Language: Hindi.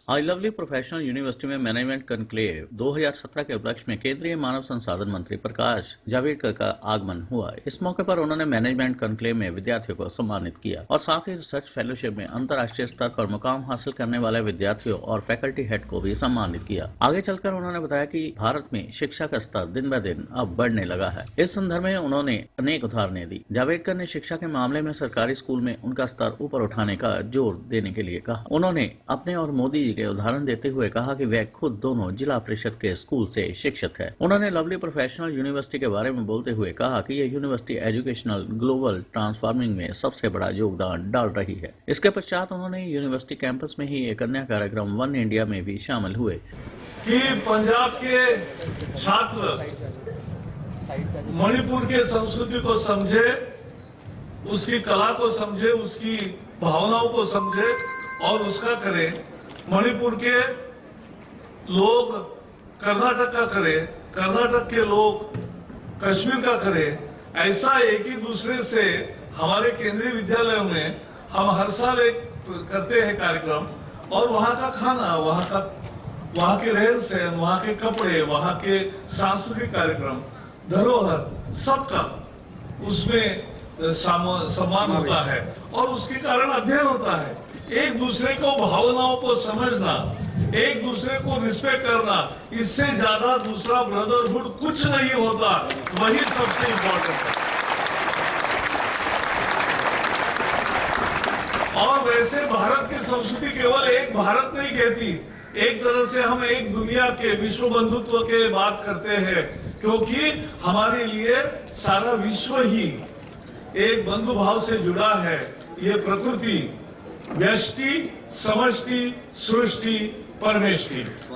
आई लवली प्रोफेशनल यूनिवर्सिटी में मैनेजमेंट कॉन्क्लेव 2017 के उपलक्ष्य में केंद्रीय मानव संसाधन मंत्री प्रकाश जावड़ेकर का आगमन हुआ। इस मौके पर उन्होंने मैनेजमेंट कॉन्क्लेव में विद्यार्थियों को सम्मानित किया और साथ ही रिसर्च फेलोशिप में अंतर्राष्ट्रीय स्तर पर मुकाम हासिल करने वाले विद्यार्थियों और फैकल्टी हेड को भी सम्मानित किया। आगे चलकर उन्होंने बताया कि भारत में शिक्षा का स्तर दिन ब दिन अब बढ़ने लगा है। इस संदर्भ में उन्होंने अनेक उदाहरणें दी। जावड़ेकर ने शिक्षा के मामले में सरकारी स्कूल में उनका स्तर ऊपर उठाने का जोर देने के लिए कहा। उन्होंने अपने और मोदी जी के उदाहरण देते हुए कहा कि वह खुद दोनों जिला परिषद के स्कूल से शिक्षित है। उन्होंने लवली प्रोफेशनल यूनिवर्सिटी के बारे में बोलते हुए कहा कि यह यूनिवर्सिटी एजुकेशनल ग्लोबल ट्रांसफॉर्मिंग में सबसे बड़ा योगदान डाल रही है। इसके पश्चात उन्होंने यूनिवर्सिटी कैंपस में ही एक अन्य कार्यक्रम वन इंडिया में भी शामिल हुए कि पंजाब के छात्र मणिपुर के संस्कृति को समझे, उसकी कला को समझे, उसकी भावनाओं को समझे और उसका करें। मणिपुर के लोग कर्नाटक का करें, कर्नाटक के लोग कश्मीर का करें। ऐसा एक ही दूसरे से हमारे केंद्रीय विद्यालयों में हम हर साल एक करते हैं कार्यक्रम, और वहाँ का खाना, वहाँ के रहन सहन, वहाँ के कपड़े, वहाँ के सांस्कृतिक कार्यक्रम, धरोहर, सबका उसमें सम्मान होता है और उसके कारण अध्ययन होता है। एक दूसरे को भावनाओं को समझना, एक दूसरे को रिस्पेक्ट करना, इससे ज्यादा दूसरा ब्रदरहुड कुछ नहीं होता। वही सबसे इम्पोर्टेंट है। और वैसे भारत की संस्कृति केवल एक भारत नहीं कहती, एक तरह से हम एक दुनिया के विश्व बंधुत्व के बात करते हैं, क्योंकि हमारे लिए सारा विश्व ही एक बंधु भाव से जुड़ा है। ये प्रकृति, व्यष्टि, समष्टि, सृष्टि, परमेष्टि।